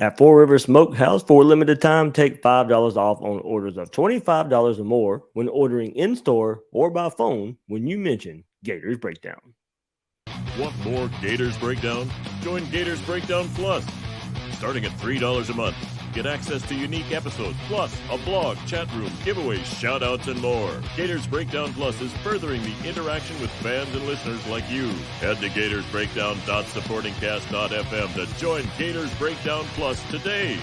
At Four Rivers Smokehouse, for a limited time, take $5 off on orders of $25 or more when ordering in-store or by phone when you mention Gators Breakdown. Want more Gators Breakdown? Join Gators Breakdown Plus. Starting at $3 a month, get access to unique episodes, plus a blog, chat room, giveaways, shout-outs, and more. Gators Breakdown Plus is furthering the interaction with fans and listeners like you. Head to gatorsbreakdown.supportingcast.fm to join Gators Breakdown Plus today.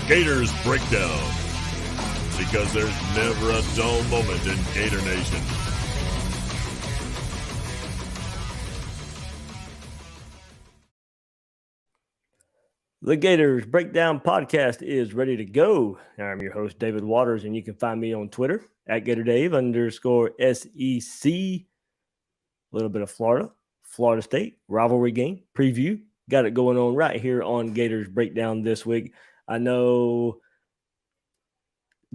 Gators Breakdown, because there's never a dull moment in Gator Nation. The Gators Breakdown podcast is ready to go. I'm your host, David Waters, and you can find me on Twitter at GatorDave_SEC. A little bit of Florida State rivalry game preview. Got it going on right here on Gators Breakdown this week. I know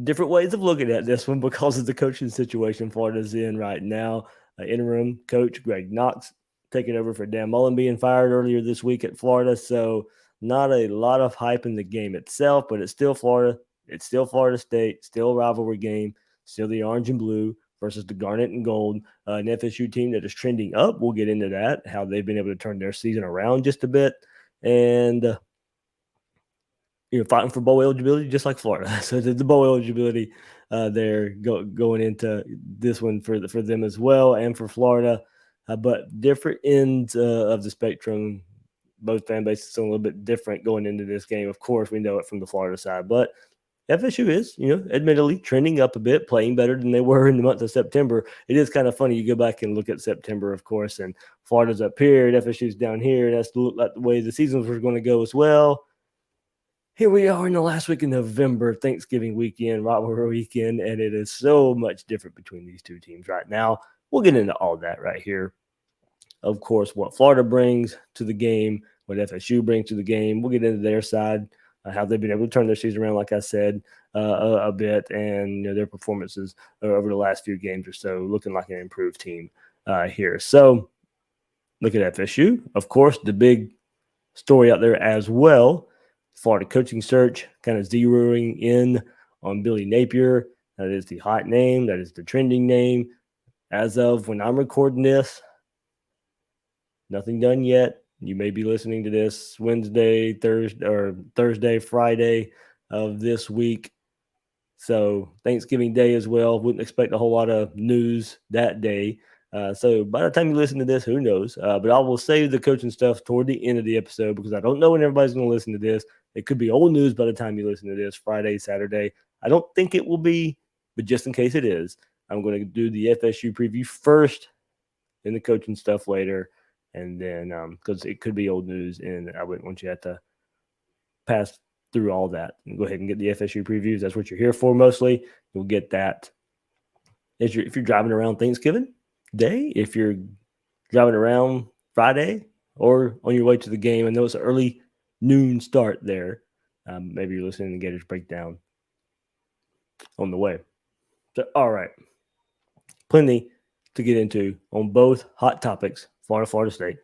different ways of looking at this one because of the coaching situation Florida's in right now. Interim coach Greg Knox taking over for Dan Mullen being fired earlier this week at Florida. So not a lot of hype in the game itself, but it's still Florida. It's still Florida State, still a rivalry game, still the orange and blue versus the garnet and gold. An FSU team that is trending up. We'll get into that, how they've been able to turn their season around just a bit. And fighting for bowl eligibility just like Florida. So the bowl eligibility there going into this one for them as well and for Florida. But different ends of the spectrum. Both fan bases are a little bit different going into this game. Of course, we know it from the Florida side. But FSU is, admittedly trending up a bit, playing better than they were in the month of September. It is kind of funny. You go back and look at September, of course, and Florida's up here and FSU's down here. That's the way the seasons were going to go as well. Here we are in the last week of November, Thanksgiving weekend, rivalry weekend, and it is so much different between these two teams right now. We'll get into all that right here. Of course, what Florida brings to the game, what FSU brings to the game. We'll get into their side, how they've been able to turn their season around, like I said, a bit, and their performances over the last few games or so, looking like an improved team here. So look at FSU. Of course, the big story out there as well. Florida coaching search kind of zeroing in on Billy Napier. That is the hot name. That is the trending name. As of when I'm recording this, nothing done yet. You may be listening to this Wednesday, Thursday, Friday of this week. So Thanksgiving Day as well. Wouldn't expect a whole lot of news that day. So by the time you listen to this, who knows? But I will save the coaching stuff toward the end of the episode because I don't know when everybody's going to listen to this. It could be old news by the time you listen to this, Friday, Saturday. I don't think it will be, but just in case it is, I'm going to do the FSU preview first and the coaching stuff later. And then because it could be old news, and I wouldn't want you to have to pass through all that and go ahead and get the FSU previews. That's what you're here for mostly. You'll get that if you're driving around Thanksgiving Day, if you're driving around Friday or on your way to the game. I know it's an early noon start there. Maybe you're listening to Gators Breakdown on the way. So, all right. Plenty to get into on both hot topics, Florida State,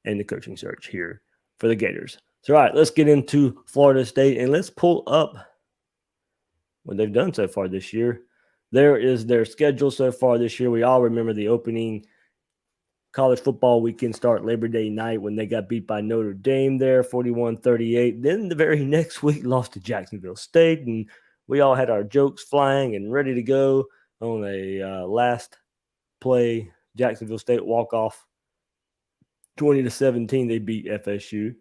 and the coaching search here for the Gators. So, all right, let's get into Florida State, and let's pull up what they've done so far this year. There is their schedule so far this year. We all remember the opening college football weekend start Labor Day night when they got beat by Notre Dame there, 41-38. Then the very next week lost to Jacksonville State, and we all had our jokes flying and ready to go on a last play Jacksonville State walk-off. 20-17, they beat FSU.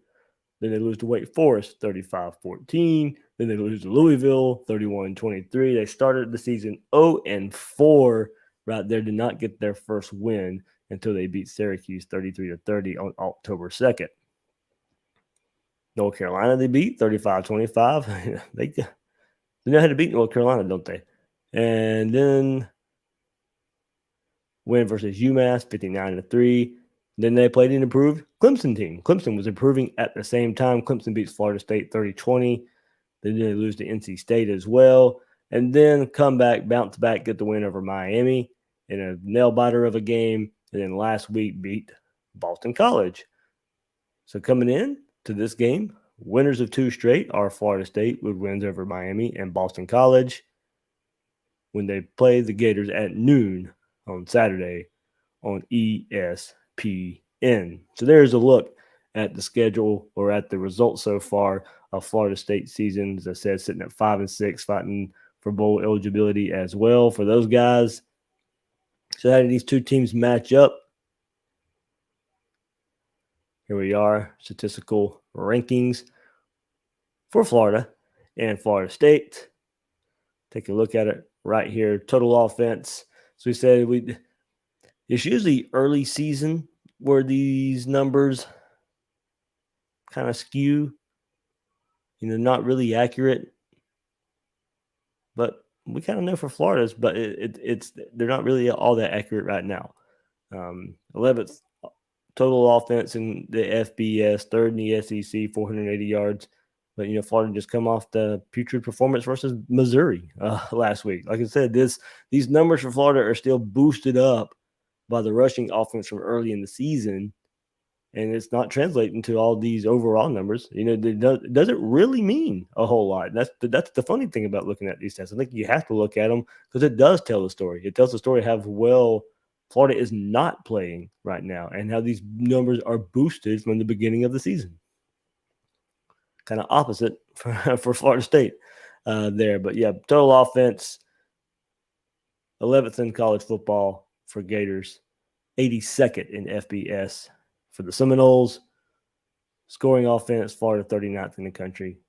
Then they lose to Wake Forest, 35-14. Then they lose to Louisville, 31-23. They started the season 0-4 right there, did not get their first win until they beat Syracuse 33-30 on October 2nd. North Carolina they beat 35-25. They know how to beat North Carolina, don't they? And then win versus UMass 59-3. Then they played an improved Clemson team. Clemson was improving at the same time. Clemson beats Florida State 30-20. Then they lose to NC State as well. And then come back, bounce back, get the win over Miami in a nail-biter of a game. And then last week beat Boston College. So coming in to this game, winners of 2 straight are Florida State with wins over Miami and Boston College when they play the Gators at noon on Saturday on ESPN. So there's a look at the schedule or at the results so far of Florida State season. As I said, sitting at 5-6, fighting for bowl eligibility as well for those guys. So how did these two teams match up? Here we are, statistical rankings for Florida and Florida State. Take a look at it right here. Total offense. So we said it's usually early season where these numbers kind of skew, not really accurate. But we kind of know for Florida's, but they're not really all that accurate right now. 11th total offense in the FBS, 3rd in the SEC, 480 yards. But, Florida just come off the putrid performance versus Missouri last week. Like I said, these numbers for Florida are still boosted up by the rushing offense from early in the season, and it's not translating to all these overall numbers. It doesn't really mean a whole lot. That's the funny thing about looking at these tests. I think you have to look at them because it does tell the story. It tells the story how well Florida is not playing right now and how these numbers are boosted from the beginning of the season. Kind of opposite for Florida State there. But, yeah, total offense, 11th in college football for Gators, 82nd in FBS for the Seminoles. Scoring offense, Florida 39th in the country,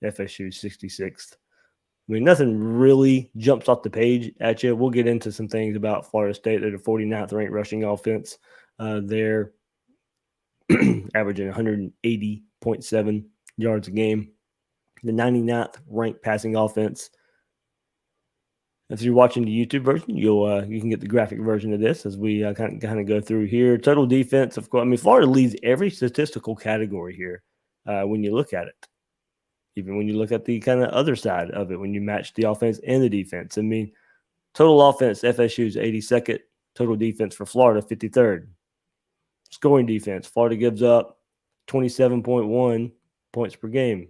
FSU 66th. I mean, nothing really jumps off the page at you. We'll get into some things about Florida State. They're the 49th ranked rushing offense. They're averaging 180.7 yards a game. The 99th ranked passing offense. If you're watching the YouTube version, you can get the graphic version of this as we kind of go through here. Total defense, of course. I mean, Florida leads every statistical category here when you look at it. Even when you look at the kind of other side of it, when you match the offense and the defense. I mean, total offense, FSU is 82nd. Total defense for Florida, 53rd. Scoring defense, Florida gives up 27.1 points per game.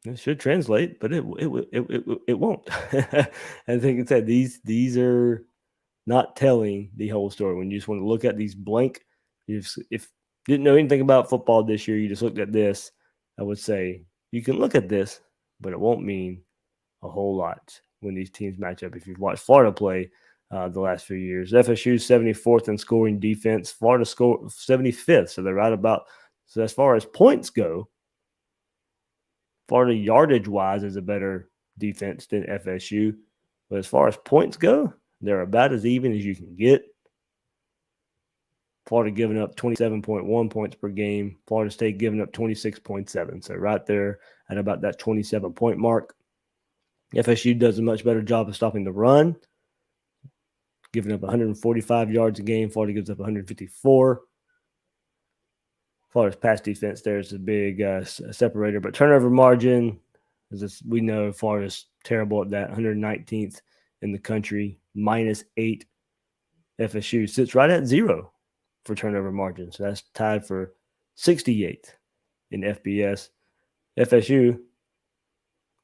It should translate, but it won't. I think it said these are not telling the whole story. When you just want to look at these blank, if you didn't know anything about football this year, you just looked at this, I would say you can look at this, but it won't mean a whole lot when these teams match up. If you've watched Florida play the last few years, FSU 74th in scoring defense, Florida score 75th, so they're right about. So as far as points go, Florida yardage-wise is a better defense than FSU. But as far as points go, they're about as even as you can get. Florida giving up 27.1 points per game. Florida State giving up 26.7. So right there at about that 27-point mark. FSU does a much better job of stopping the run, giving up 145 yards a game. Florida gives up 154. Florida's pass defense there is a big separator, but turnover margin, we know Florida's terrible at that, 119th in the country, -8. FSU sits right at 0 for turnover margin, so that's tied for 68th in FBS. FSU,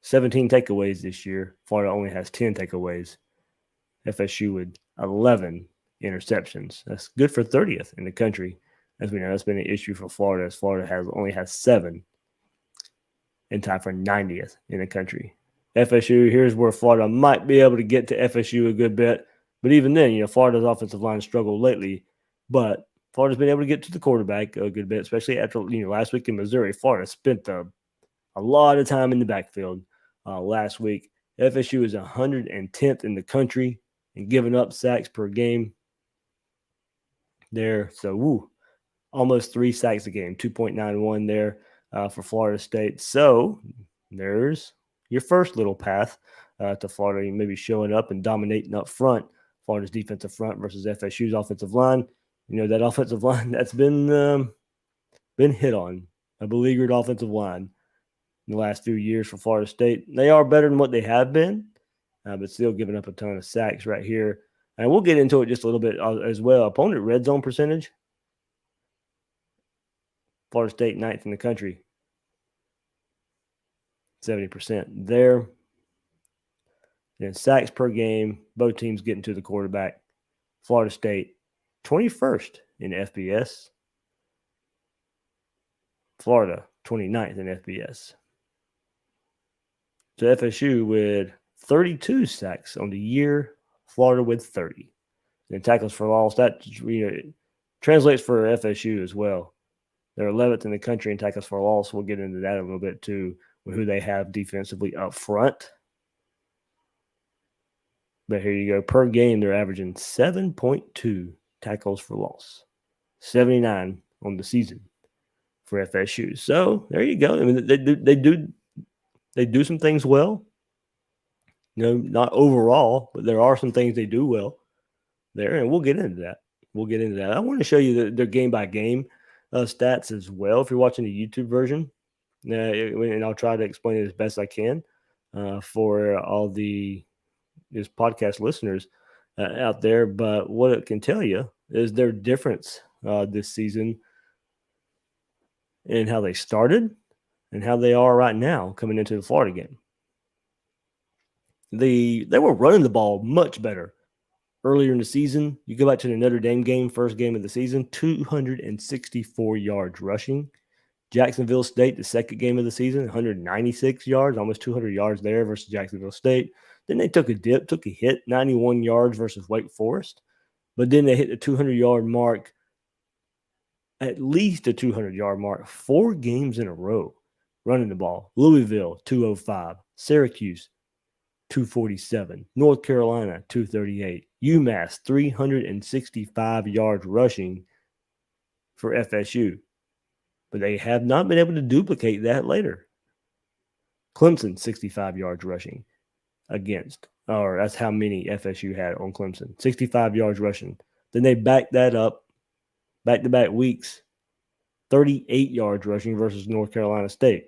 17 takeaways this year. Florida only has 10 takeaways. FSU with 11 interceptions. That's good for 30th in the country. As we know, that's been an issue for Florida, as Florida only has 7 and tied for 90th in the country. FSU, here's where Florida might be able to get to FSU a good bit. But even then, Florida's offensive line struggled lately. But Florida's been able to get to the quarterback a good bit, especially after last week in Missouri. Florida spent a lot of time in the backfield last week. FSU is 110th in the country and giving up sacks per game there. So, almost 3 sacks a game, 2.91 there for Florida State. So there's your first little path to Florida, maybe showing up and dominating up front. Florida's defensive front versus FSU's offensive line. That offensive line that's been hit on, a beleaguered offensive line in the last few years for Florida State. They are better than what they have been, but still giving up a ton of sacks right here. And we'll get into it just a little bit as well. Opponent red zone percentage, Florida State 9th in the country, 70% there. And sacks per game, both teams getting to the quarterback. Florida State 21st in FBS. Florida 29th in FBS. So FSU with 32 sacks on the year, Florida with 30. And tackles for loss, that translates for FSU as well. They're 11th in the country in tackles for loss. We'll get into that a little bit too, with who they have defensively up front. But here you go. Per game, they're averaging 7.2 tackles for loss. 79 on the season for FSU. So there you go. I mean, they do some things well. Not overall, but there are some things they do well there, and we'll get into that. I want to show you their game by game stats as well. If you're watching the YouTube version, and I'll try to explain it as best I can for all these podcast listeners out there. But what it can tell you is their difference this season in how they started and how they are right now coming into the Florida game. They were running the ball much better earlier in the season. You go back to the Notre Dame game, first game of the season, 264 yards rushing. Jacksonville State, the second game of the season, 196 yards, almost 200 yards there versus Jacksonville State. Then they took a hit, 91 yards versus Wake Forest. But then they hit the 200-yard mark, at least a 200-yard mark, 4 games in a row running the ball. Louisville, 205. Syracuse, 247. North Carolina, 238. UMass, 365 yards rushing for FSU. But they have not been able to duplicate that later. Clemson, 65 yards rushing or that's how many FSU had on Clemson. 65 yards rushing. Then they backed that up, back-to-back weeks, 38 yards rushing versus North Carolina State.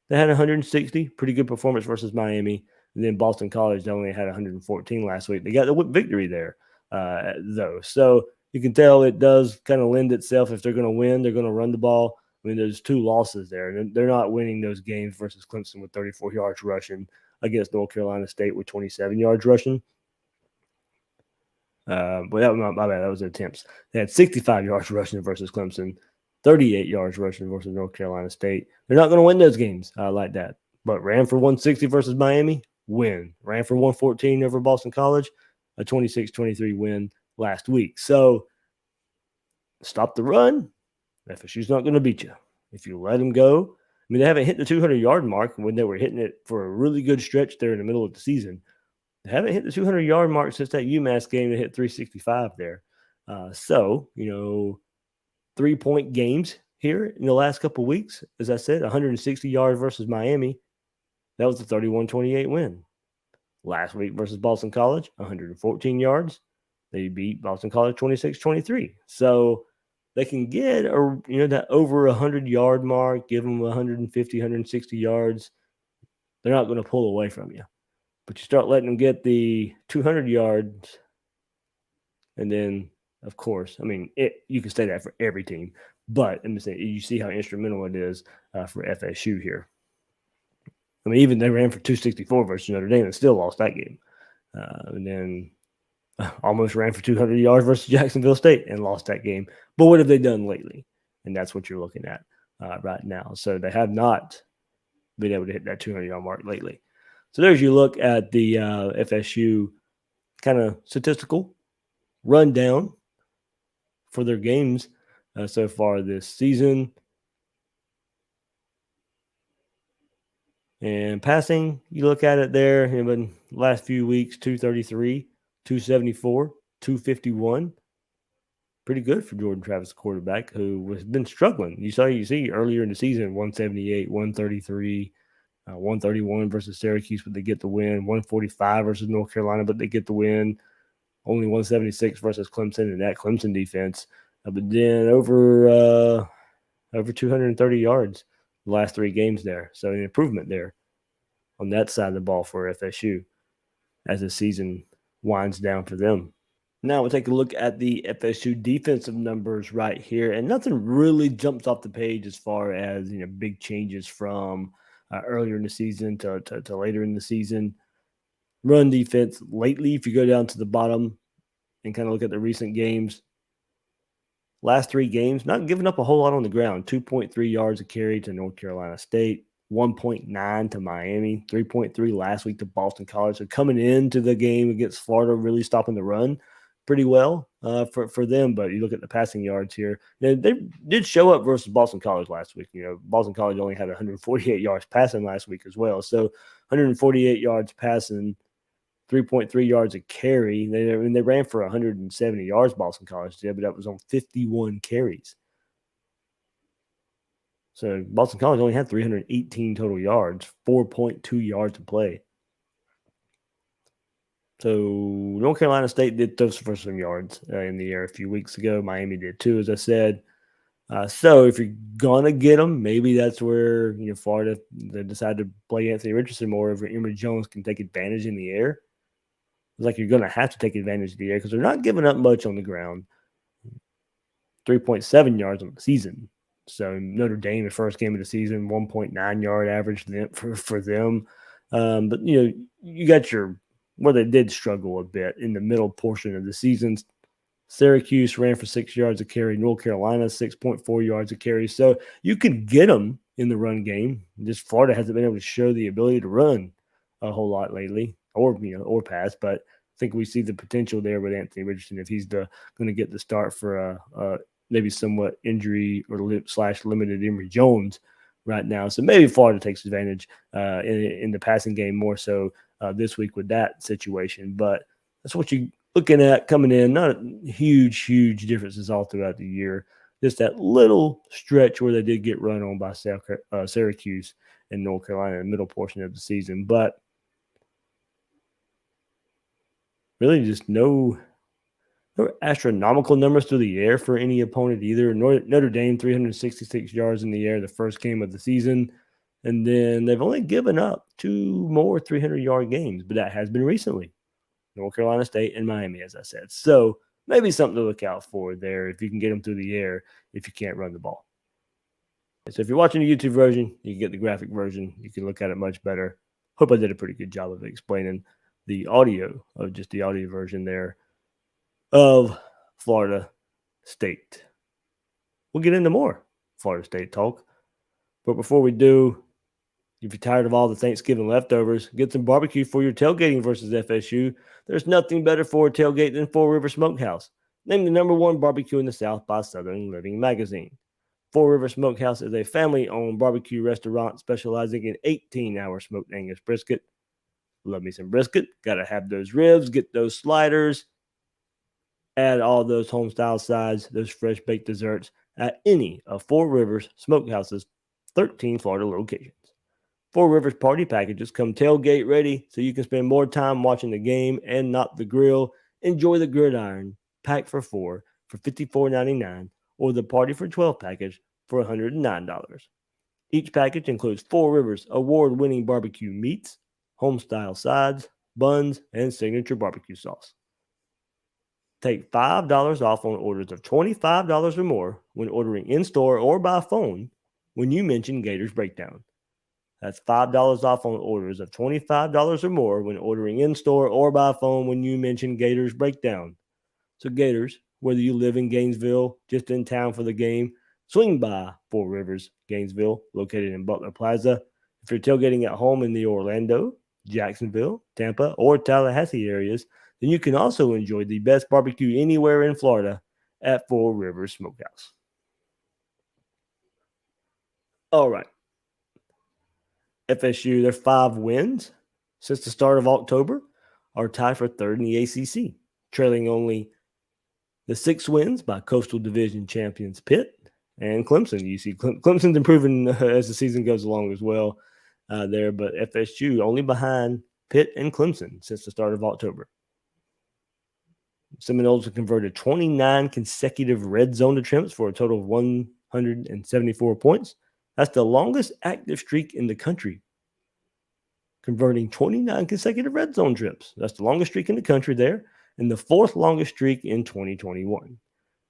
They had 160, pretty good performance versus Miami. And then Boston College, they only had 114 last week. They got the victory there, though. So you can tell it does kind of lend itself. If they're going to win, they're going to run the ball. I mean, there's 2 losses there. And they're not winning those games versus Clemson with 34 yards rushing against North Carolina State with 27 yards rushing. But that was my bad. That was their attempts. They had 65 yards rushing versus Clemson, 38 yards rushing versus North Carolina State. They're not going to win those games like that. But ran for 160 versus Miami, win. Ran for 114 over Boston College, a 26-23 win last week. So stop the run. FSU's not going to beat you. If you let them go, I mean, they haven't hit the 200-yard mark when they were hitting it for a really good stretch there in the middle of the season. They haven't hit the 200-yard mark since that UMass game. They hit 365 there. So, 3-point games here in the last couple of weeks. As I said, 160 yards versus Miami. That was a 31-28 win. Last week versus Boston College, 114 yards. They beat Boston College 26-23. So they can get that over 100-yard mark, give them 150, 160 yards. They're not going to pull away from you. But you start letting them get the 200 yards, and then, of course, I mean, you can say that for every team. But I'm saying, you see how instrumental it is for FSU here. I mean, even they ran for 264 versus Notre Dame and still lost that game. And then almost ran for 200 yards versus Jacksonville State and lost that game. But what have they done lately? And that's what you're looking at right now. So they have not been able to hit that 200-yard mark lately. So there's your look at the FSU kind of statistical rundown for their games so far this season. And passing, you look at it there, in the last few weeks, 233, 274, 251. Pretty good for Jordan Travis, the quarterback, who has been struggling. You see earlier in the season, 178, 133, 131 versus Syracuse, but they get the win. 145 versus North Carolina, but they get the win. only 176 versus Clemson, and that Clemson defense. But then over 230 yards the last 3 games there. So an improvement there on that side of the ball for FSU as the season winds down for them. Now we'll take a look at the FSU defensive numbers right here, and nothing really jumps off the page as far as big changes from earlier in the season to later in the season. Run defense lately, if you go down to the bottom and kind of look at the recent games, last 3 games, not giving up a whole lot on the ground. 2.3 yards a carry to North Carolina State, 1.9 to Miami, 3.3 last week to Boston College. So coming into the game against Florida, really stopping the run pretty well for them. But you look at the passing yards here, they did show up versus Boston College last week. Boston College only had 148 yards passing last week as well. So 148 yards passing, 3.3 yards a carry. They ran for 170 yards, Boston College did, but that was on 51 carries. So Boston College only had 318 total yards, 4.2 yards to play. So North Carolina State did throw for some yards in the air a few weeks ago. Miami did too, as I said. So if you're going to get them, maybe that's where Florida they decided to play Anthony Richardson more over Jermaine Johnson can take advantage in the air. It's like you're going to have to take advantage of the air because they're not giving up much on the ground. 3.7 yards on the season. So Notre Dame, the first game of the season, 1.9 yard average for them. But you got where they did struggle a bit in the middle portion of the season. Syracuse ran for 6 yards a carry. North Carolina, 6.4 yards a carry. So you could get them in the run game. Just Florida hasn't been able to show the ability to run a whole lot lately, or pass. But I think we see the potential there with Anthony Richardson if he's going to get the start for maybe somewhat injury or limited Emory Jones right now. So maybe Florida takes advantage in the passing game more so this week with that situation. But that's what you're looking at coming in. Not huge differences all throughout the year. Just that little stretch where they did get run on by Syracuse and North Carolina in the middle portion of the season. But really just no astronomical numbers through the air for any opponent either. Notre Dame, 366 yards in the air the first game of the season. And then they've only given up 2 more 300-yard games, but that has been recently. North Carolina State and Miami, as I said. So maybe something to look out for there if you can get them through the air if you can't run the ball. So if you're watching the YouTube version, you can get the graphic version. You can look at it much better. Hope I did a pretty good job of explaining the audio version there of Florida State. We'll get into more Florida State talk. But before we do, if you're tired of all the Thanksgiving leftovers, get some barbecue for your tailgating versus FSU. There's nothing better for a tailgate than Four Rivers Smokehouse. Named the #1 barbecue in the South by Southern Living Magazine. Four Rivers Smokehouse is a family-owned barbecue restaurant specializing in 18-hour smoked Angus brisket. Love me some brisket. Got to have those ribs, get those sliders. Add all those home-style sides, those fresh-baked desserts at any of Four Rivers Smokehouse's 13 Florida locations. Four Rivers party packages come tailgate ready so you can spend more time watching the game and not the grill. Enjoy the gridiron pack for 4 for $54.99 or the party for 12 package for $109. Each package includes Four Rivers award-winning barbecue meats, home-style sides, buns, and signature barbecue sauce. Take $5 off on orders of $25 or more when ordering in-store or by phone when you mention Gators Breakdown. That's $5 off on orders of $25 or more when ordering in-store or by phone when you mention Gators Breakdown. So Gators, whether you live in Gainesville, just in town for the game, swing by Four Rivers, Gainesville, located in Butler Plaza. If you're tailgating at home in the Orlando, Jacksonville, Tampa, or Tallahassee areas, then you can also enjoy the best barbecue anywhere in Florida at Four Rivers Smokehouse. All right. FSU, their 5 wins since the start of October are tied for 3rd in the ACC, trailing only the 6 wins by Coastal Division champions Pitt and Clemson. You see Clemson's improving as the season goes along as well there, but FSU only behind Pitt and Clemson since the start of October. Seminoles have converted 29 consecutive red zone attempts for a total of 174 points. That's the longest active streak in the country, converting 29 consecutive red zone trips. That's the longest streak in the country there, and the fourth longest streak in 2021.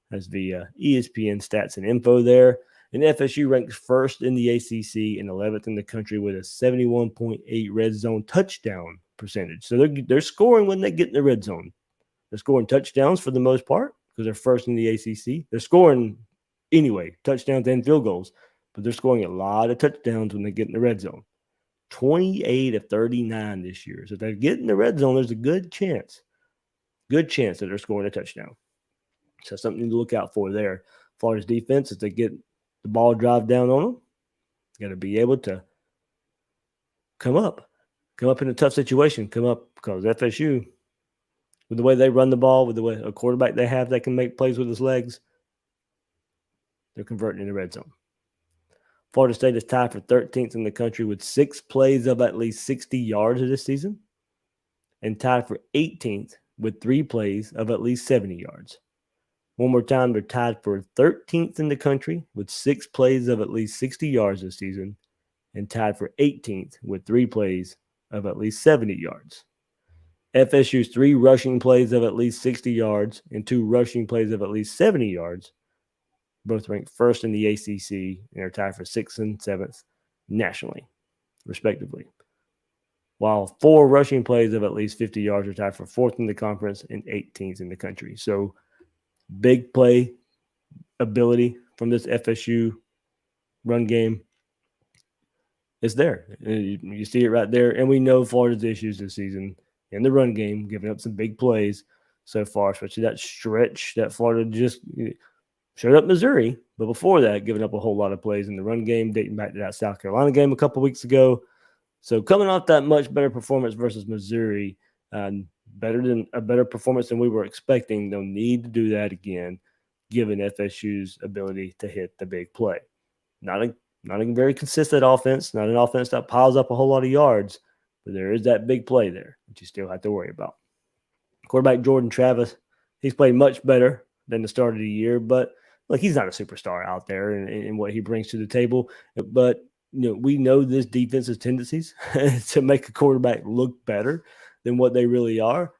That's via ESPN stats and info there. And FSU ranks first in the ACC and 11th in the country with a 71.8 red zone touchdown percentage. So they're scoring when they get in the red zone. They're scoring touchdowns for the most part because they're first in the ACC. They're scoring anyway, touchdowns and field goals, but they're scoring a lot of touchdowns when they get in the red zone. 28 of 39 this year. So if they get in the red zone, there's a good chance that they're scoring a touchdown. So something to look out for there. Florida's defense, if they get the ball drive down on them, got to be able to come up in a tough situation, because FSU, with the way they run the ball, with the way a quarterback they have that can make plays with his legs, they're converting in the red zone. Florida State is tied for 13th in the country with 6 plays of at least 60 yards this season, and tied for 18th with 3 plays of at least 70 yards. One more time, they're tied for 13th in the country with 6 plays of at least 60 yards this season, and tied for 18th with 3 plays of at least 70 yards. FSU's 3 rushing plays of at least 60 yards and 2 rushing plays of at least 70 yards, both ranked first in the ACC, and are tied for 6th and 7th nationally, respectively. While 4 rushing plays of at least 50 yards are tied for 4th in the conference and 18th in the country. So big play ability from this FSU run game is there. You see it right there. And we know Florida's issues this season in the run game, giving up some big plays so far, especially that stretch that Florida just showed up Missouri. But before that, giving up a whole lot of plays in the run game, dating back to that South Carolina game a couple weeks ago. So coming off that much better performance versus Missouri, a better performance than we were expecting. They'll need to do that again, given FSU's ability to hit the big play. Not a very consistent offense, not an offense that piles up a whole lot of yards, but there is that big play there that you still have to worry about. Quarterback Jordan Travis, he's played much better than the start of the year, but look, he's not a superstar out there in what he brings to the table. But we know this defense's tendencies to make a quarterback look better than what they really are.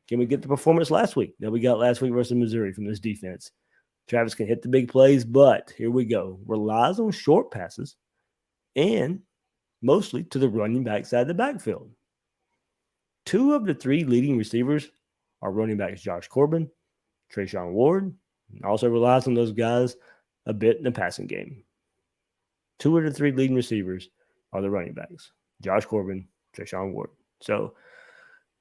Can we get the performance last week that we got last week versus Missouri from this defense? Travis can hit the big plays, but here we go. Relies on short passes and mostly to the running back side of the backfield. 2 of the 3 leading receivers are running backs Josh Corbin, Treshaun Ward, and also relies on those guys a bit in the passing game. 2 of the 3 leading receivers are the running backs, Josh Corbin, Treshaun Ward. So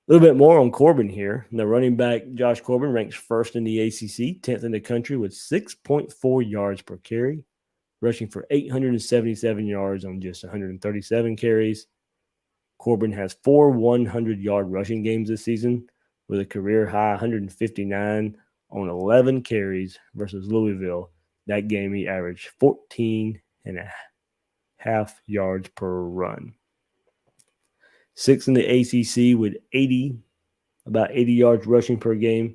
a little bit more on Corbin here. The running back, Josh Corbin, ranks first in the ACC, 10th in the country with 6.4 yards per carry, rushing for 877 yards on just 137 carries. Corbin has 4 100-yard rushing games this season with a career-high 159 on 11 carries versus Louisville. That game he averaged 14.5 yards per run. 6th in the ACC with about 80 yards rushing per game,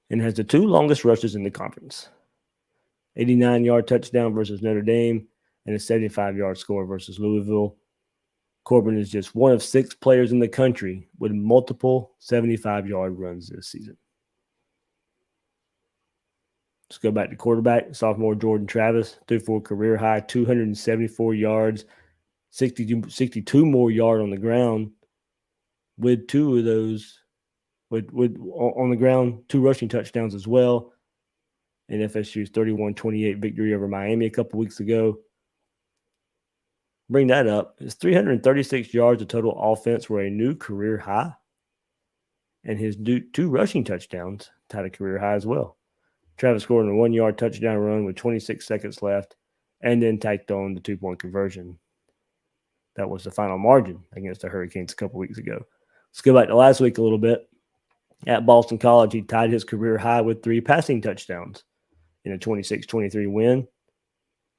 and has the 2 longest rushes in the conference. 89-yard touchdown versus Notre Dame and a 75-yard score versus Louisville. Corbin is just one of 6 players in the country with multiple 75-yard runs this season. Let's go back to quarterback. Sophomore Jordan Travis threw for a career-high 274 yards, 62 more yards on the ground, with 2 of those with on the ground, 2 rushing touchdowns as well. In FSU's 31-28 victory over Miami a couple weeks ago. Bring that up. His 336 yards of total offense were a new career high, and his 2 rushing touchdowns tied a career high as well. Travis scored a 1-yard touchdown run with 26 seconds left, and then tacked on the 2-point conversion. That was the final margin against the Hurricanes a couple weeks ago. Let's go back to last week a little bit. At Boston College, he tied his career high with 3 passing touchdowns in a 26-23 win.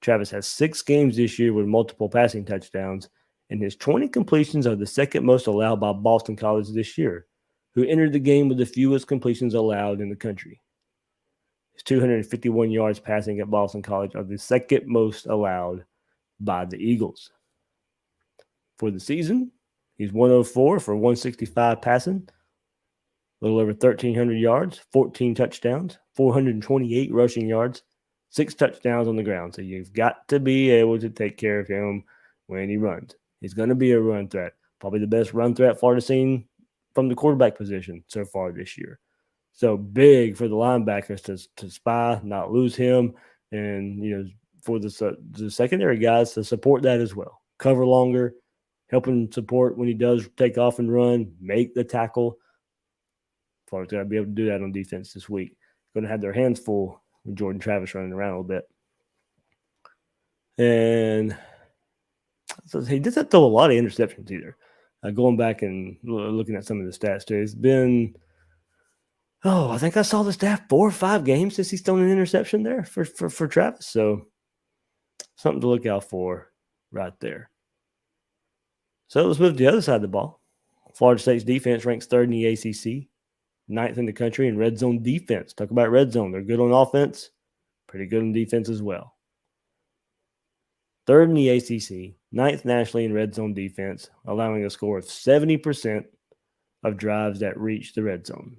Travis has 6 games this year with multiple passing touchdowns, and his 20 completions are the second most allowed by Boston College this year, who entered the game with the fewest completions allowed in the country. His 251 yards passing at Boston College are the second most allowed by the Eagles. For the season, he's 104 for 165 passing, a little over 1,300 yards, 14 touchdowns, 428 rushing yards, 6 touchdowns on the ground. So you've got to be able to take care of him when he runs. He's going to be a run threat. Probably the best run threat Florida's seen from the quarterback position so far this year. So big for the linebackers to spy, not lose him, and for the secondary guys to support that as well. Cover longer, help him support when he does take off and run, make the tackle. Florida's got to be able to do that on defense this week. Going to have their hands full with Jordan Travis running around a little bit. And so he doesn't throw a lot of interceptions either. Going back and looking at some of the stats too, it's been, I think I saw the stat 4 or 5 games since he's thrown an interception there for Travis. So something to look out for right there. So let's move to the other side of the ball. Florida State's defense ranks 3rd in the ACC, 9th in the country in red zone defense. Talk about red zone. They're good on offense, pretty good on defense as well. 3rd in the ACC, 9th nationally in red zone defense, allowing a score of 70% of drives that reach the red zone.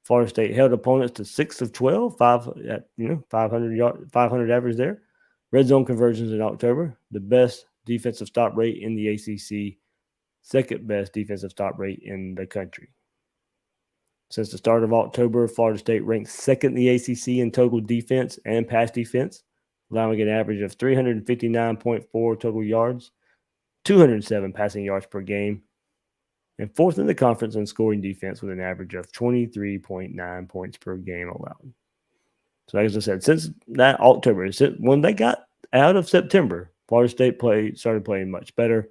Florida State held opponents to 6 of 12, 500 average there. Red zone conversions in October, the best defensive stop rate in the ACC, second best defensive stop rate in the country. Since the start of October, Florida State ranks 2nd in the ACC in total defense and pass defense, allowing an average of 359.4 total yards, 207 passing yards per game, and 4th in the conference in scoring defense with an average of 23.9 points per game allowed. So as I said, since that October, when they got out of September, Florida State started playing much better.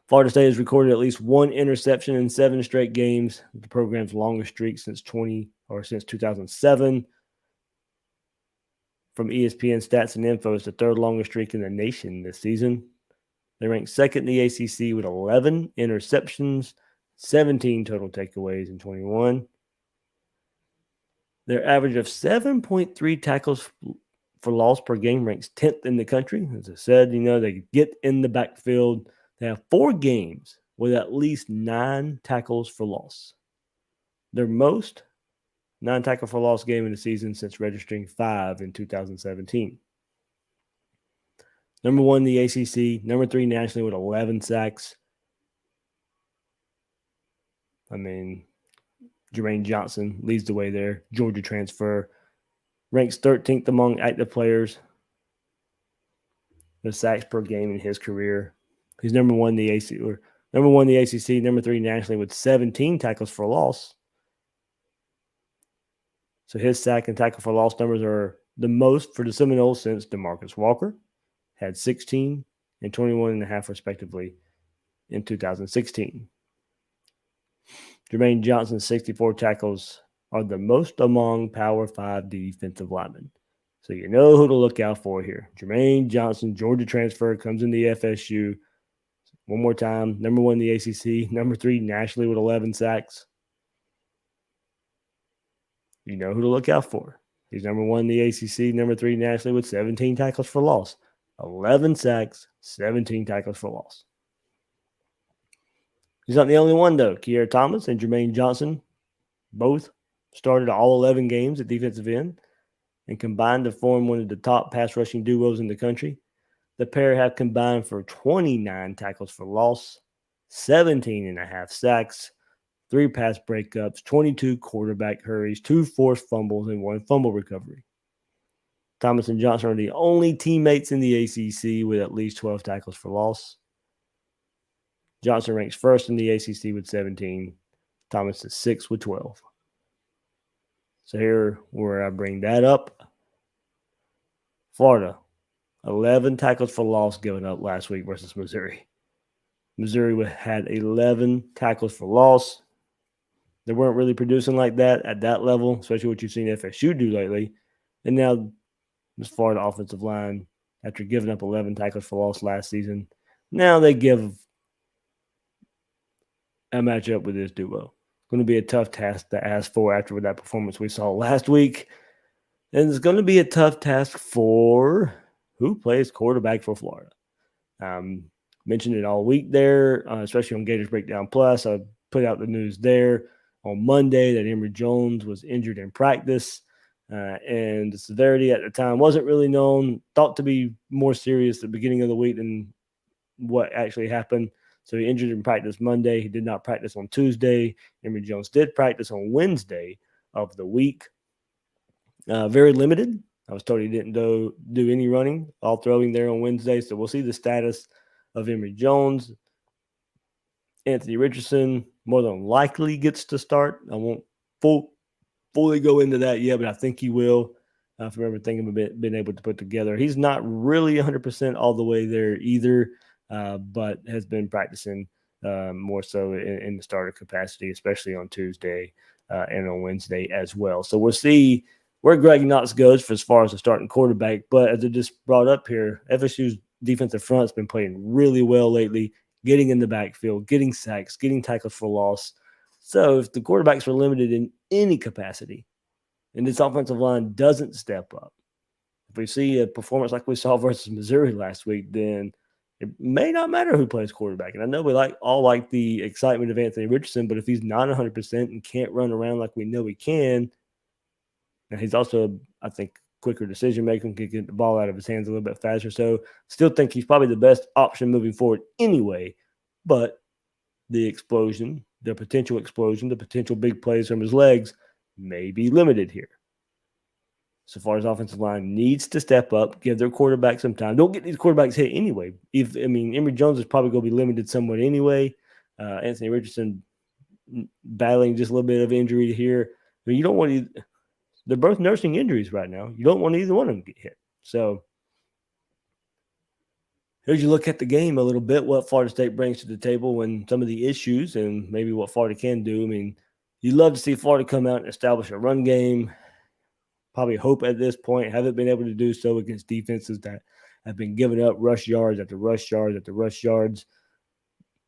Florida State has recorded at least 1 interception in 7 straight games, the program's longest streak since 2007. From ESPN Stats and Info, it's the 3rd longest streak in the nation this season. They rank 2nd in the ACC with 11 interceptions, 17 total takeaways in 21. Their average of 7.3 tackles for loss per game ranks 10th in the country. As I said, they get in the backfield. They have 4 games with at least 9 tackles for loss. Their most 9 tackle for loss game in the season since registering 5 in 2017. Number 1 in the ACC, number 3 nationally with 11 sacks. Jermaine Johnson leads the way there. Georgia transfer. Ranks 13th among active players. The sacks per game in his career. He's number 1 in the ACC, number 3 nationally with 17 tackles for loss. So his sack and tackle for loss numbers are the most for the Seminoles since DeMarcus Walker had 16 and 21.5 respectively in 2016. Jermaine Johnson's 64 tackles are the most among Power 5 defensive linemen. So you know who to look out for here. Jermaine Johnson, Georgia transfer, comes in the FSU. One more time, number 1 in the ACC, number 3 nationally with 11 sacks. You know who to look out for. He's number 1 in the ACC, number 3 nationally with 17 tackles for loss. 11 sacks, 17 tackles for loss. He's not the only one, though. Kiara Thomas and Jermaine Johnson both started all 11 games at defensive end and combined to form one of the top pass rushing duos in the country. The pair have combined for 29 tackles for loss, 17.5 sacks, 3 pass breakups, 22 quarterback hurries, 2 forced fumbles, and 1 fumble recovery. Thomas and Johnson are the only teammates in the ACC with at least 12 tackles for loss. Johnson ranks 1st in the ACC with 17. Thomas is 6th with 12. So here where I bring that up. Florida, 11 tackles for loss given up last week versus Missouri. Missouri had 11 tackles for loss. They weren't really producing like that at that level, especially what you've seen FSU do lately. And now this Florida offensive line, after giving up 11 tackles for loss last season, now they give match up with this duo. Going to be a tough task to ask for after that performance we saw last week. And it's going to be a tough task for who plays quarterback for Florida. Mentioned it all week there, especially on Gators Breakdown Plus. I put out the news there on Monday that Emory Jones was injured in practice. And the severity at the time wasn't really known, thought to be more serious at the beginning of the week than what actually happened. So he injured in practice Monday. He did not practice on Tuesday. Emory Jones did practice on Wednesday of the week. Very limited. I was told he didn't do any running, all throwing there on Wednesday. So we'll see the status of Emory Jones. Anthony Richardson more than likely gets to start. I won't fully go into that yet, but I think he will from everything I've been able to put together. He's not really 100% all the way there either, but has been practicing more so in the starter capacity, especially on Tuesday and on Wednesday as well. So we'll see where Greg Knox goes for as far as the starting quarterback. But as I just brought up here, FSU's defensive front's been playing really well lately, getting in the backfield, getting sacks, getting tackles for loss. So if the quarterbacks are limited in any capacity and this offensive line doesn't step up, if we see a performance like we saw versus Missouri last week, then it may not matter who plays quarterback. And I know we all like the excitement of Anthony Richardson, but if he's not 100% and can't run around like we know he can, and he's also, I think, quicker decision making, can get the ball out of his hands a little bit faster. So still think he's probably the best option moving forward anyway. But the explosion, the potential big plays from his legs may be limited here. So far as offensive line needs to step up, give their quarterback some time. Don't get these quarterbacks hit anyway. Emory Jones is probably going to be limited somewhat anyway. Anthony Richardson battling just a little bit of injury here. I mean, you don't want to. They're both nursing injuries right now. You don't want either one of them to get hit. So here's you look at the game a little bit, what Florida State brings to the table and some of the issues and maybe what Florida can do. I mean, you'd love to see Florida come out and establish a run game. Probably hope at this point, haven't been able to do so against defenses that have been giving up rush yards after rush yards after rush yards.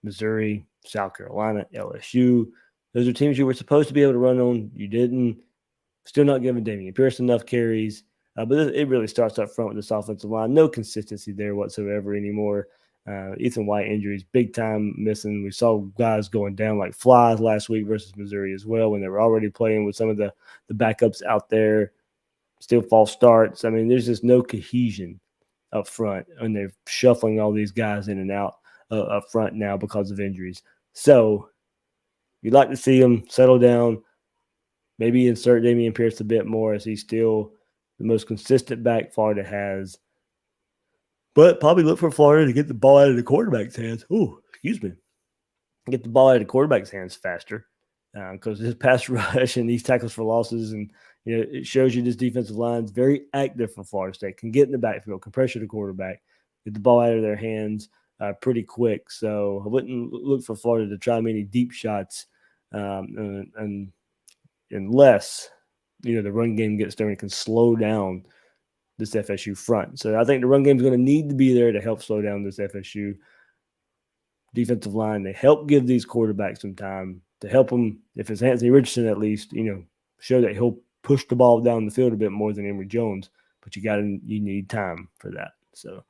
Missouri, South Carolina, LSU. Those are teams you were supposed to be able to run on. You didn't. Still not giving Dameon Pierce enough carries. But it really starts up front with this offensive line. No consistency there whatsoever anymore. Ethan White injuries, big time missing. We saw guys going down like flies last week versus Missouri as well when they were already playing with some of the backups out there. Still false starts. I mean, there's just no cohesion up front, and they're shuffling all these guys in and out up front now because of injuries. So you'd like to see them settle down. Maybe insert Dameon Pierce a bit more as he's still the most consistent back Florida has. But probably look for Florida to get the ball out of the quarterback's hands. Get the ball out of the quarterback's hands faster because his pass rush and these tackles for losses, and it shows you this defensive line is very active for Florida State. Can get in the backfield, can pressure the quarterback, get the ball out of their hands pretty quick. So I wouldn't look for Florida to try many deep shots and unless, the run game gets there and can slow down this FSU front. So I think the run game is going to need to be there to help slow down this FSU defensive line. They help give these quarterbacks some time to help them, if it's Anthony Richardson at least, show that he'll push the ball down the field a bit more than Emory Jones. But you need time for that. So,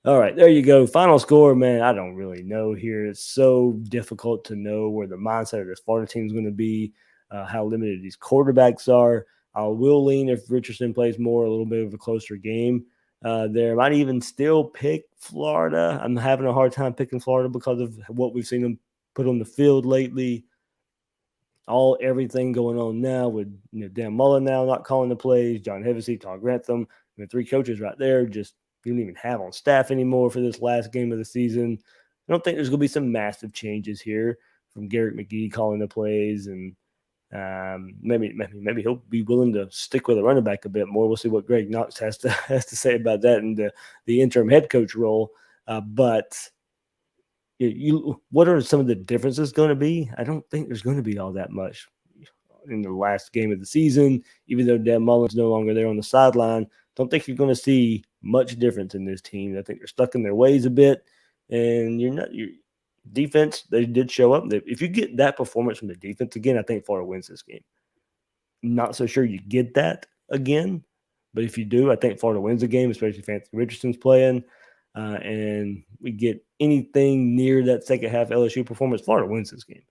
all right, there you go. Final score, man, I don't really know here. It's so difficult to know where the mindset of this Florida team is going to be. How limited these quarterbacks are. I will lean if Richardson plays more, a little bit of a closer game there. Might even still pick Florida. I'm having a hard time picking Florida because of what we've seen them put on the field lately. Everything going on now with Dan Mullen now not calling the plays, John Hevesy, Todd Grantham, three coaches right there just you don't even have on staff anymore for this last game of the season. I don't think there's going to be some massive changes here from Garrett McGee calling the plays and maybe he'll be willing to stick with a running back a bit more. We'll see what Greg Knox has to say about that in the interim head coach role. But what are some of the differences going to be? I don't think there's going to be all that much in the last game of the season. Even though Dan Mullen's no longer there on the sideline, don't think you're going to see much difference in this team. I think they're stuck in their ways a bit, and Defense, they did show up. If you get that performance from the defense again, I think Florida wins this game. Not so sure you get that again, but if you do, I think Florida wins the game, especially if Anthony Richardson's playing, and we get anything near that second half LSU performance, Florida wins this game.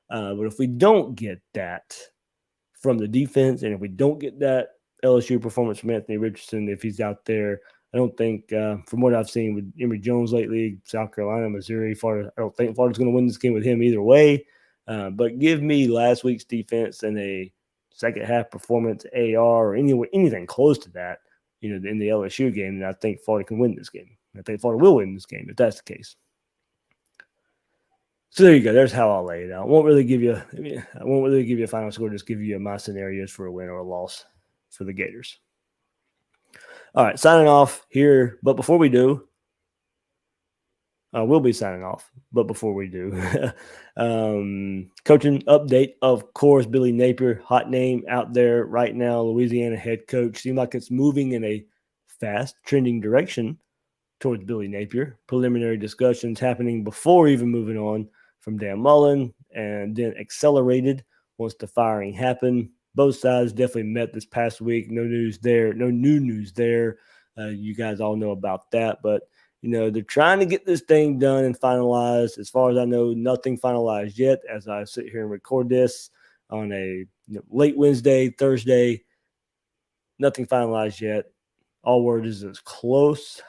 But if we don't get that from the defense, and if we don't get that LSU performance from Anthony Richardson, if he's out there, I don't think, from what I've seen with Emory Jones lately, South Carolina, Missouri, Florida, I don't think Florida's going to win this game with him either way. But give me last week's defense and a second half performance, AR, or anything close to that, in the LSU game, and I think Florida can win this game. I think Florida will win this game if that's the case. So there you go. There's how I'll lay it out. I won't really give you a final score. Just give you my scenarios for a win or a loss for the Gators. All right, signing off here. But before we do, we'll be signing off. But before we do, coaching update. Of course, Billy Napier, hot name out there right now. Louisiana head coach. Seems like it's moving in a fast, trending direction towards Billy Napier. Preliminary discussions happening before even moving on from Dan Mullen, and then accelerated once the firing happened. Both sides definitely met this past week. No news there. No new news there. You guys all know about that. But, they're trying to get this thing done and finalized. As far as I know, nothing finalized yet as I sit here and record this on a late Wednesday, Thursday. Nothing finalized yet. All word is it's close.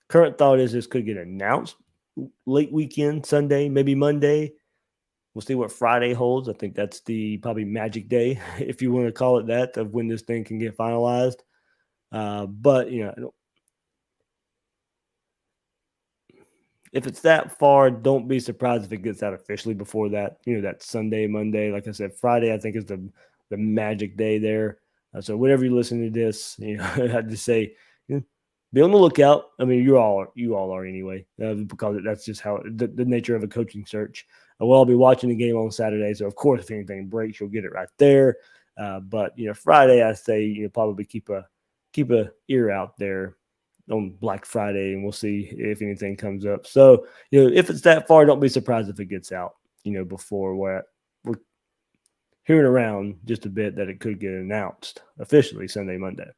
Current thought is this could get announced late weekend, Sunday, maybe Monday. We'll see what Friday holds. I think that's the probably magic day, if you want to call it that, of when this thing can get finalized. But, if it's that far, don't be surprised if it gets out officially before that, that Sunday, Monday. Like I said, Friday, I think is the magic day there. So whenever you listen to this, I just say, be on the lookout. I mean, you all are anyway, because that's just how the nature of a coaching search. We'll all be watching the game on Saturday, so of course, if anything breaks, you'll get it right there. But Friday, I say probably keep a ear out there on Black Friday, and we'll see if anything comes up. So if it's that far, don't be surprised if it gets out. Before we're hearing around just a bit that it could get announced officially Sunday, Monday.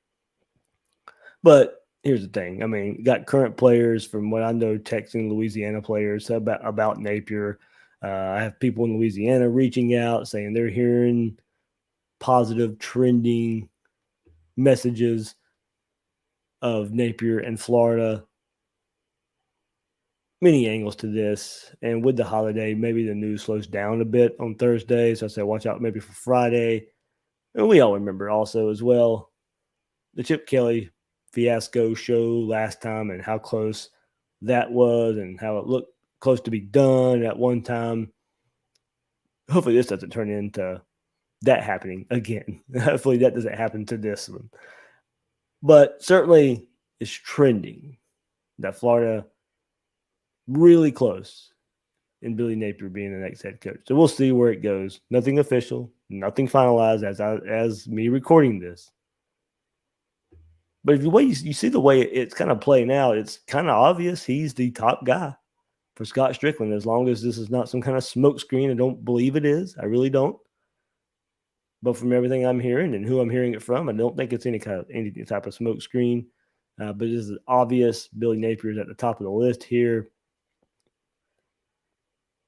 But here's the thing. I mean, got current players from what I know, texting Louisiana players about Napier. I have people in Louisiana reaching out saying they're hearing positive, trending messages of Napier and Florida. Many angles to this. And with the holiday, maybe the news slows down a bit on Thursday. So I say watch out maybe for Friday. And we all remember also as well the Chip Kelly fiasco show last time and how close that was and how it looked close to be done at one time. Hopefully this doesn't turn into that happening again. Hopefully that doesn't happen to this one. But certainly it's trending that Florida really close in Billy Napier being the next head coach. So we'll see where it goes. Nothing official, nothing finalized as me recording this. But if you see the way it's kind of playing out, it's kind of obvious he's the top guy for Scott Strickland, as long as this is not some kind of smoke screen. I don't believe it is. I really don't. But from everything I'm hearing and who I'm hearing it from, I don't think it's any type of smoke screen. But this is obvious. Billy Napier is at the top of the list here.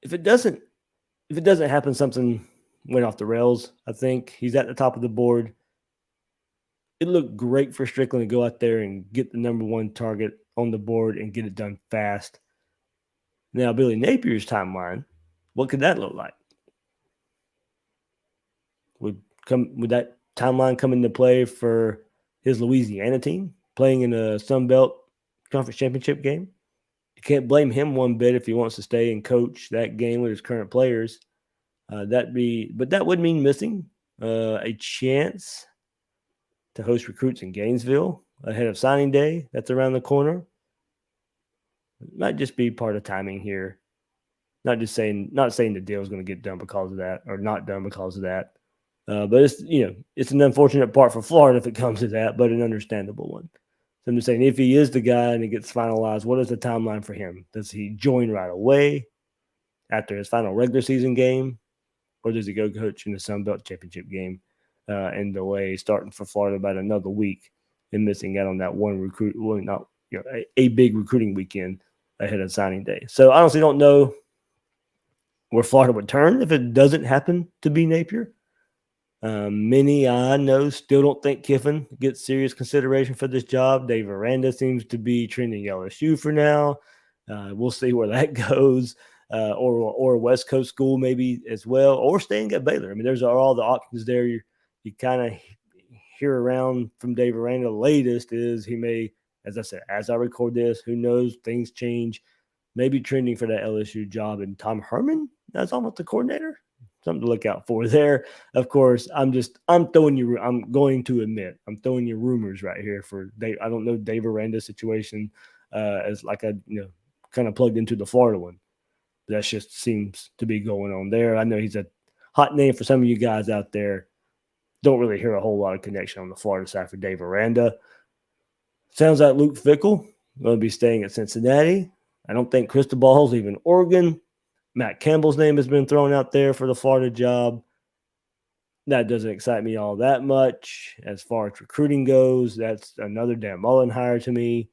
If it doesn't happen, something went off the rails. I think he's at the top of the board. It looked great for Strickland to go out there and get the number one target on the board and get it done fast. Now, Billy Napier's timeline, what could that look like? Would that timeline come into play for his Louisiana team playing in a Sun Belt Conference Championship game? You can't blame him one bit if he wants to stay and coach that game with his current players. But that would mean missing a chance to host recruits in Gainesville ahead of signing day. That's around the corner. It might just be part of timing here. Not saying the deal is going to get done because of that or not done because of that. But it's an unfortunate part for Florida if it comes to that, but an understandable one. So I'm just saying, if he is the guy and it gets finalized, what is the timeline for him? Does he join right away after his final regular season game, or does he go coach in the Sun Belt Championship game and delay starting for Florida about another week and missing out on that one a big recruiting weekend ahead of signing day? So I honestly don't know where Florida would turn if it doesn't happen to be Napier. Many I know still don't think Kiffin gets serious consideration for this job. Dave Aranda seems to be trending LSU for now. We'll see where that goes, or West Coast school maybe as well, or staying at Baylor. I mean, there's all the options there. You kind of hear around from Dave Aranda. The latest is he may, as I said, as I record this, who knows, things change. Maybe trending for that LSU job, and Tom Herman as almost the coordinator. Something to look out for there. Of course, I'm going to admit, I'm throwing you rumors right here for Dave. I don't know Dave Aranda's situation as like I kind of plugged into the Florida one. That just seems to be going on there. I know he's a hot name for some of you guys out there. Don't really hear a whole lot of connection on the Florida side for Dave Aranda. Sounds like Luke Fickell going to be staying at Cincinnati. I don't think Cristobal's leaving Oregon. Matt Campbell's name has been thrown out there for the Florida job. That doesn't excite me all that much. As far as recruiting goes, that's another Dan Mullen hire to me.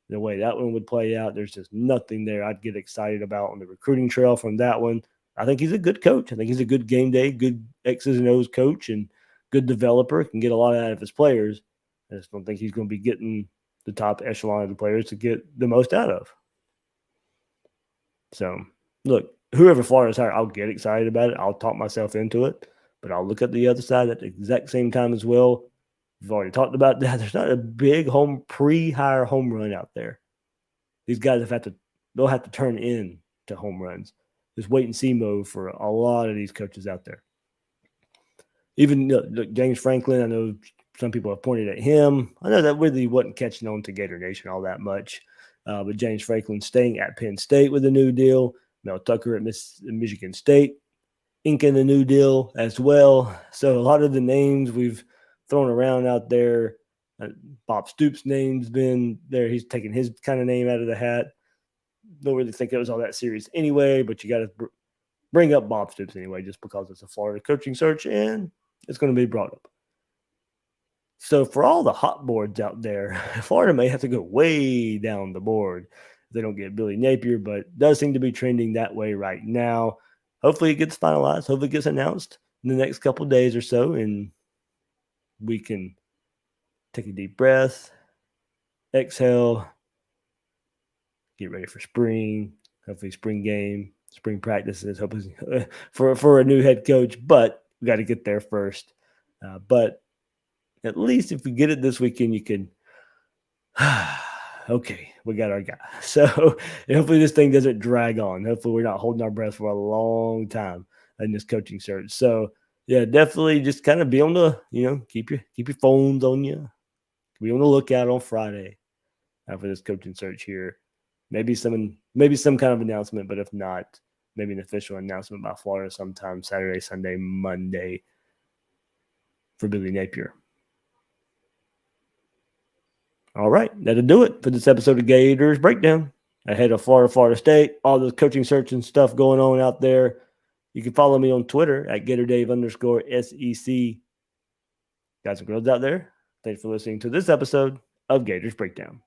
The way that one would play out, there's just nothing there I'd get excited about on the recruiting trail from that one. I think he's a good coach. I think he's a good game day, good X's and O's coach, and good developer. Can get a lot out of his players. I just don't think he's going to be getting the top echelon of the players to get the most out of. So, look, whoever Florida's hired, I'll get excited about it. I'll talk myself into it, but I'll look at the other side at the exact same time as well. We've already talked about that. There's not a big pre-hire home run out there. These guys they'll have to turn in to home runs. Just wait and see mode for a lot of these coaches out there. Even look, James Franklin, I know some people have pointed at him. I know that really wasn't catching on to Gator Nation all that much. But James Franklin staying at Penn State with a new deal. Mel Tucker at Michigan State inking a new deal as well. So a lot of the names we've thrown around out there, Bob Stoops' name's been there. He's taking his kind of name out of the hat. Don't really think it was all that serious anyway, but you got to bring up Bob Stoops anyway just because it's a Florida coaching search and it's going to be brought up. So for all the hot boards out there, Florida may have to go way down the board if they don't get Billy Napier, but it does seem to be trending that way right now. Hopefully it gets finalized. Hopefully it gets announced in the next couple of days or so, and we can take a deep breath, exhale, get ready for spring, hopefully spring game, spring practices, hopefully for a new head coach, but we got to get there first. But at least if we get it this weekend, you can, okay, we got our guy. So hopefully this thing doesn't drag on. Hopefully we're not holding our breath for a long time in this coaching search. So yeah, definitely just kind of be on the, keep your phones on you. Be on the lookout on Friday for this coaching search here. Maybe some kind of announcement, but if not, maybe an official announcement by Florida sometime Saturday, Sunday, Monday for Billy Napier. All right, that'll do it for this episode of Gators Breakdown. Ahead of Florida State, all the coaching search and stuff going on out there. You can follow me on Twitter at GatorDave_SEC. Guys and girls out there, thanks for listening to this episode of Gators Breakdown.